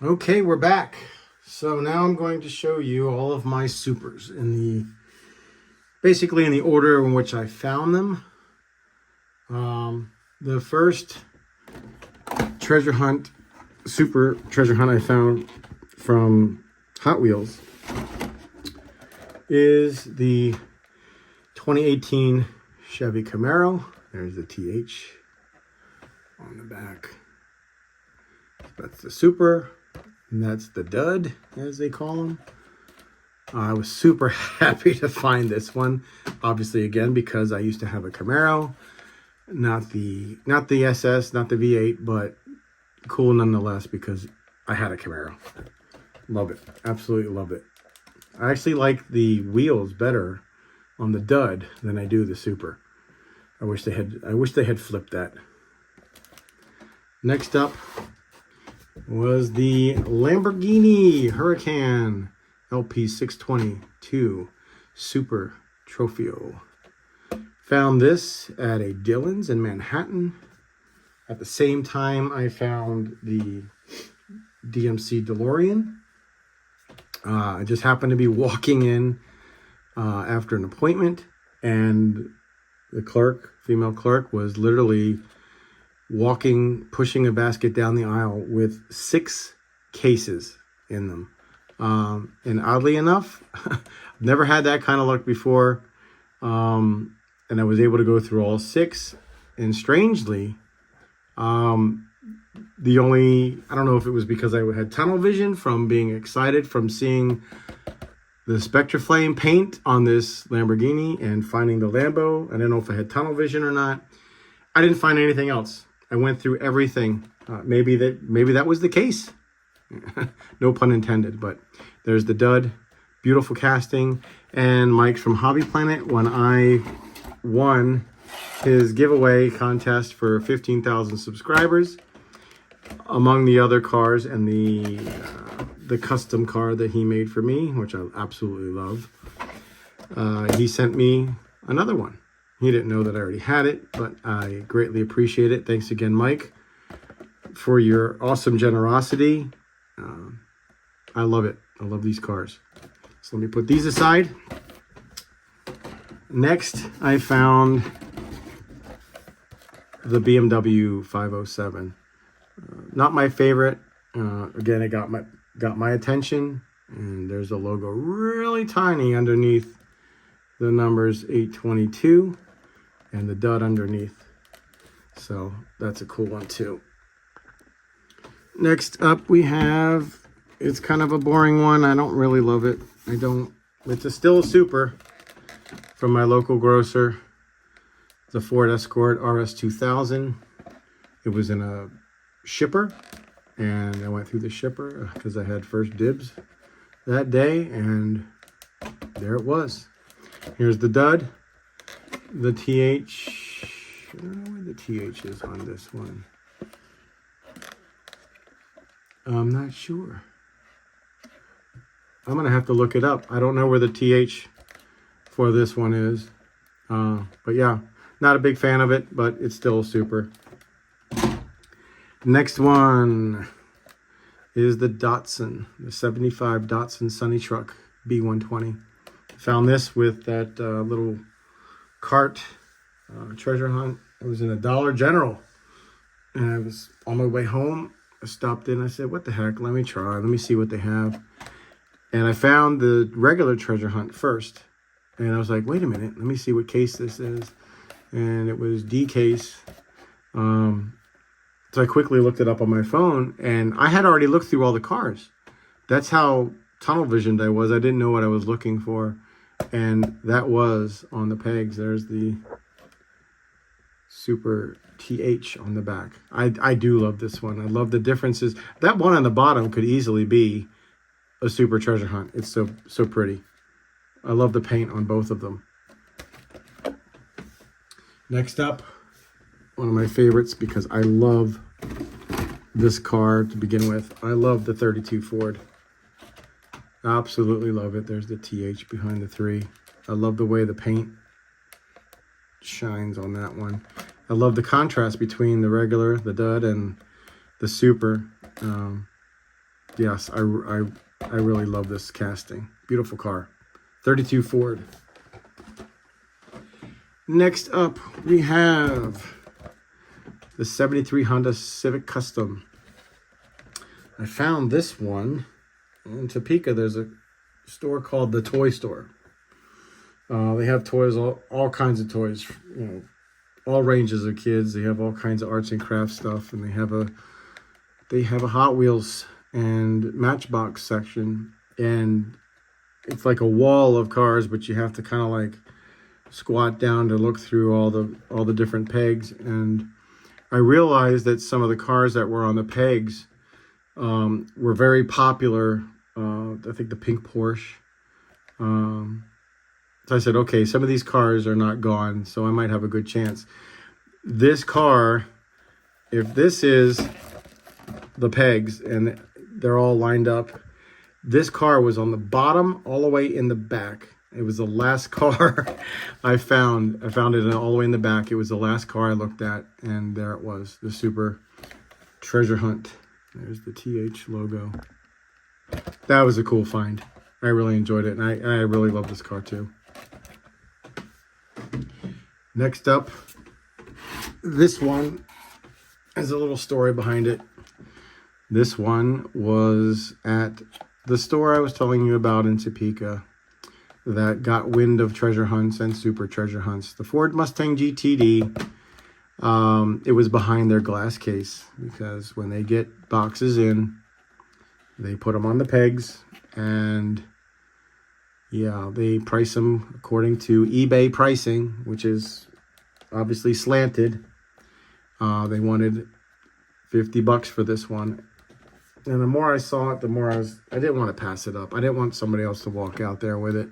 Okay, we're back. So now I'm going to show you all of my supers basically in the order in which I found them. The first super treasure hunt I found from Hot Wheels is the 2018 Chevy Camaro. There's the TH on the back. That's the super, and that's the dud, as they call them. I was super happy to find this one, obviously, again, because I used to have a Camaro, not the SS, not the V8, but cool nonetheless because I had a Camaro. Love it, absolutely love it. I actually like the wheels better on the dud than I do the super. I wish they had flipped that. Next up was the Lamborghini Huracan LP622 Super Trofeo. Found this at a Dillon's in Manhattan. At the same time, I found the DMC DeLorean. I just happened to be walking in after an appointment, and the female clerk, was literally pushing a basket down the aisle with 6 cases in them. And oddly enough, I've never had that kind of luck before. And I was able to go through all 6. And strangely, I don't know if it was because I had tunnel vision from being excited from seeing the Spectraflame paint on this Lamborghini and finding the Lambo. I don't know if I had tunnel vision or not. I didn't find anything else. I went through everything. Maybe that was the case. No pun intended, but there's the dud. Beautiful casting. And Mike from Hobby Planet, when I won his giveaway contest for 15,000 subscribers, among the other cars and the custom car that he made for me, which I absolutely love, he sent me another one. He didn't know that I already had it, but I greatly appreciate it. Thanks again, Mike, for your awesome generosity. I love it. I love these cars. So let me put these aside. Next, I found the BMW 507. Not my favorite. Again, it got my attention, and there's a logo really tiny underneath the numbers 822 and the dud underneath. So that's a cool one too. Next up we have, it's kind of a boring one. I don't really love it. It's still a super from my local grocer. The Ford Escort RS 2000. It was in a shipper, and I went through the shipper because I had first dibs that day, and there it was. Here's the dud. The TH, I don't know where the TH is on this one. I'm not sure. I'm gonna have to look it up. I don't know where the TH for this one is. But yeah, not a big fan of it, but it's still super. Next one is the Datsun, the 75 Datsun Sunny Truck B120. Found this with that little cart treasure hunt. It was in a Dollar General, and I was on my way home. I stopped in. I said, what the heck, let me try, let me see what they have. And I found the regular treasure hunt first, and I was like, wait a minute, let me see what case this is. And it was D case. So I quickly looked it up on my phone, and I had already looked through all the cars. That's how tunnel visioned I was. I didn't know what I was looking for. And that was on the pegs. There's the Super TH on the back. I do love this one. I love the differences. That one on the bottom could easily be a Super Treasure Hunt. It's so pretty. I love the paint on both of them. Next up, one of my favorites, because I love this car to begin with. I love the 32 Ford. Absolutely love it. There's the TH behind the 3. I love the way the paint shines on that one. I love the contrast between the regular, the dud, and the super. Yes, I really love this casting. Beautiful car. 32 Ford. Next up, we have the 73 Honda Civic Custom. I found this one in Topeka. There's a store called the Toy Store. They have toys, all kinds of toys, you know, all ranges of kids. They have all kinds of arts and crafts stuff, and they have a Hot Wheels and Matchbox section, and it's like a wall of cars, but you have to kind of like squat down to look through all the different pegs. And I realized that some of the cars that were on the pegs were very popular. I think the pink Porsche. So I said, okay, some of these cars are not gone, so I might have a good chance. This car, if this is the pegs and they're all lined up, this car was on the bottom all the way in the back. It was the last car I found. I found it all the way in the back. It was the last car I looked at, and there it was, the Super Treasure Hunt. There's the TH logo. That was a cool find. I really enjoyed it, and I really love this car too. Next up, this one has a little story behind it. This one was at the store I was telling you about in Topeka that got wind of treasure hunts and super treasure hunts. The Ford Mustang GTD, it was behind their glass case, because when they get boxes in, they put them on the pegs, and yeah, they price them according to eBay pricing, which is obviously slanted. They wanted $50 for this one. And the more I saw it, the more I didn't want to pass it up. I didn't want somebody else to walk out there with it,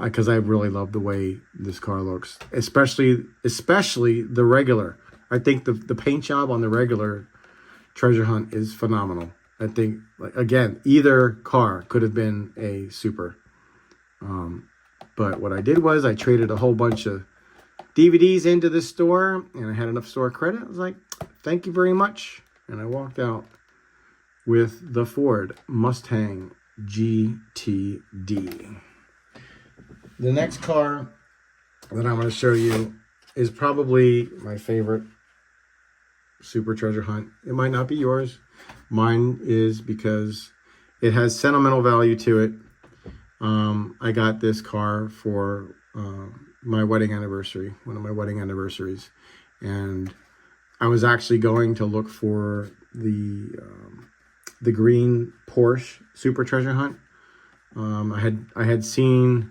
because I really love the way this car looks, especially the regular. I think the paint job on the regular Treasure Hunt is phenomenal. I think, like, again, either car could have been a super. But what I did was I traded a whole bunch of DVDs into this store, and I had enough store credit. I was like, thank you very much. And I walked out with the Ford Mustang GTD. The next car that I'm going to show you is probably my favorite Super Treasure Hunt. It might not be yours. Mine is, because it has sentimental value to it. I got this car for my wedding anniversary, one of my wedding anniversaries, and I was actually going to look for the green Porsche Super Treasure Hunt. I had seen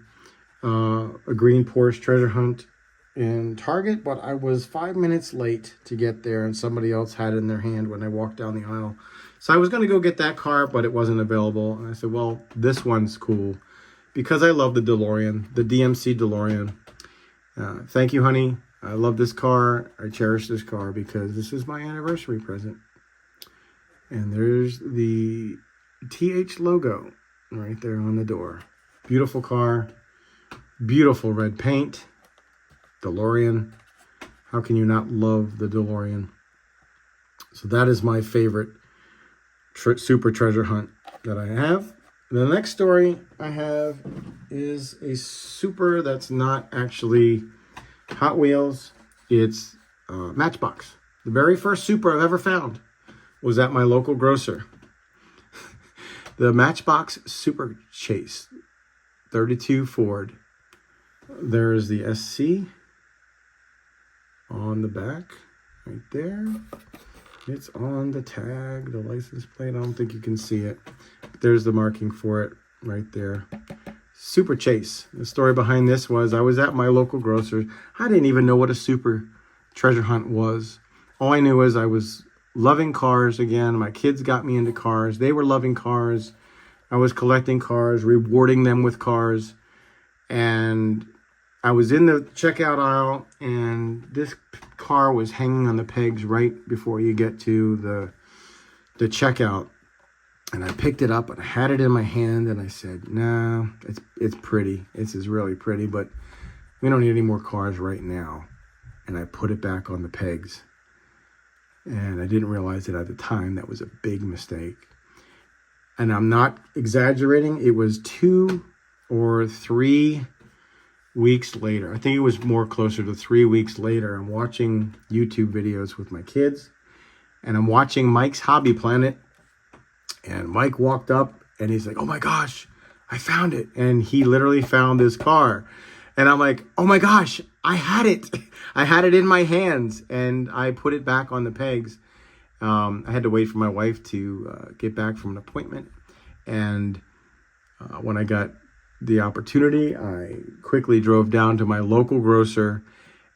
a green Porsche Treasure Hunt in Target, but I was 5 minutes late to get there, and somebody else had it in their hand when I walked down the aisle. So I was going to go get that car, but it wasn't available. And I said, well, this one's cool, because I love the DeLorean, the DMC DeLorean. Thank you, honey. I love this car. I cherish this car because this is my anniversary present. And there's the TH logo right there on the door. Beautiful car. Beautiful red paint. DeLorean. How can you not love the DeLorean? So that is my favorite Super Treasure Hunt that I have. The next story I have is a Super that's not actually Hot Wheels. It's Matchbox. The very first Super I've ever found was at my local grocer. The Matchbox Super Chase 32 Ford. There's the SC on the back right there. It's on the tag, the license plate. I don't think you can see it. But there's the marking for it right there. Super Chase. The story behind this was I was at my local grocer. I didn't even know what a Super Treasure Hunt was. All I knew is I was loving cars again. My kids got me into cars. They were loving cars. I was collecting cars, rewarding them with cars. And I was in the checkout aisle, and this car was hanging on the pegs right before you get to the checkout. And I picked it up and I had it in my hand, and I said, nah, it's pretty. This is really pretty, but we don't need any more cars right now. And I put it back on the pegs. And I didn't realize it at the time. That was a big mistake. and I'm not exaggerating, it was 2 or 3 weeks later. I think it was more closer to 3 weeks later. I'm watching YouTube videos with my kids, and I'm watching Mike's Hobby Planet, and Mike walked up and he's like, "Oh my gosh, I found it." And he literally found this car. And I'm like, "Oh my gosh, I had it. I had it in my hands." And I put it back on the pegs. I had to wait for my wife to get back from an appointment. And when I got the opportunity, I quickly drove down to my local grocer.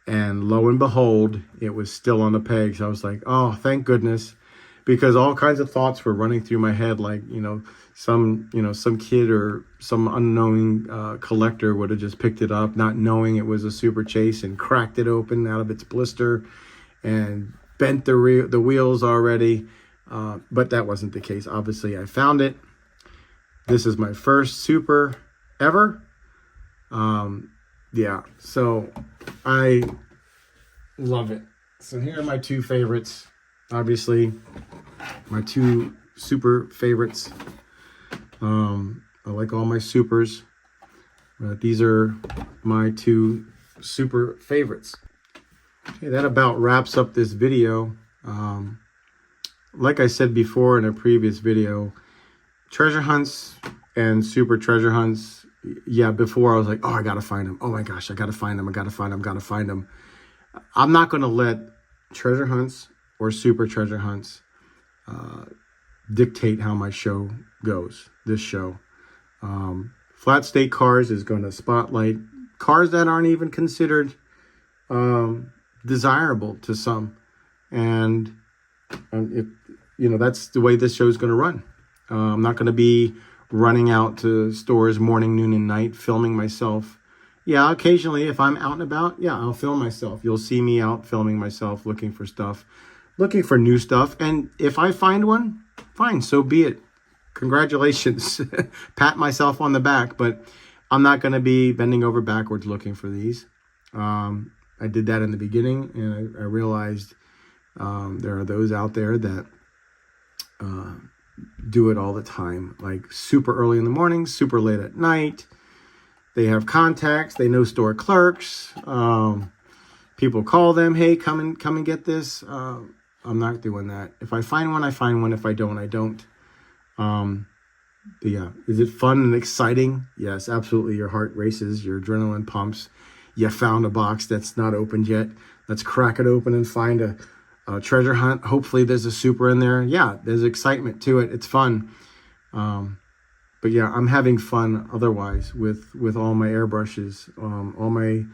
And lo and behold, it was still on the pegs. I was like, "Oh, thank goodness." Because all kinds of thoughts were running through my head, like, some kid or some unknowing collector would have just picked it up, not knowing it was a Super Chase, and cracked it open out of its blister and bent the wheels already. But that wasn't the case. Obviously, I found it. This is my first Super ever. Yeah, so I love it. So here are my 2 favorites. Obviously, my 2 Super favorites. I like all my Supers, but these are my 2 Super favorites. Okay, that about wraps up this video. Like I said before in a previous video, treasure hunts and Super treasure hunts. Yeah, before I was like, "Oh, I gotta find them. Oh my gosh, I gotta find them. I gotta find them. Gotta find them." I'm not gonna let treasure hunts or Super treasure hunts dictate how my show goes. This show, Flat State Cars is going to spotlight cars that aren't even considered desirable to some, and if that's the way this show is going to run. I'm not going to be running out to stores morning, noon, and night filming myself. Yeah, occasionally if I'm out and about, yeah, I'll film myself. You'll see me out filming myself, looking for stuff, looking for new stuff. And if I find one, fine, so be it. Congratulations. Pat myself on the back, but I'm not going to be bending over backwards looking for these. I did that in the beginning, and I realized there are those out there that do it all the time, like super early in the morning, super late at night. They have contacts. They know store clerks. People call them, "Hey, come and get this." I'm not doing that. If I find one, I find one. If I don't, I don't. But yeah, is it fun and exciting? Yes, absolutely. Your heart races, your adrenaline pumps. You found a box that's not opened yet. Let's crack it open and find a treasure hunt. Hopefully there's a Super in there. Yeah, there's excitement to it. It's fun. But yeah, I'm having fun otherwise with all my airbrushes, all my,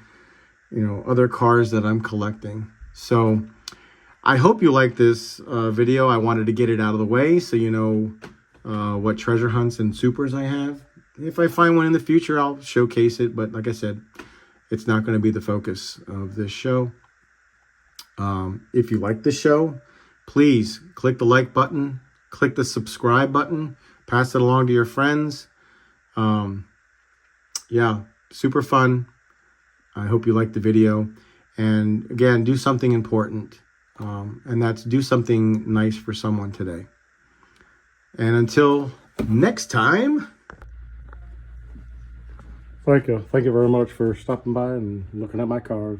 other cars that I'm collecting. So I hope you like this video. I wanted to get it out of the way so you know what treasure hunts and Supers I have. If I find one in the future, I'll showcase it. But like I said, it's not going to be the focus of this show. If you like the show, please click the like button, click the subscribe button, pass it along to your friends. Yeah, super fun. I hope you liked the video. And again, do something important. And that's do something nice for someone today. And until next time. Thank you. Thank you very much for stopping by and looking at my cars.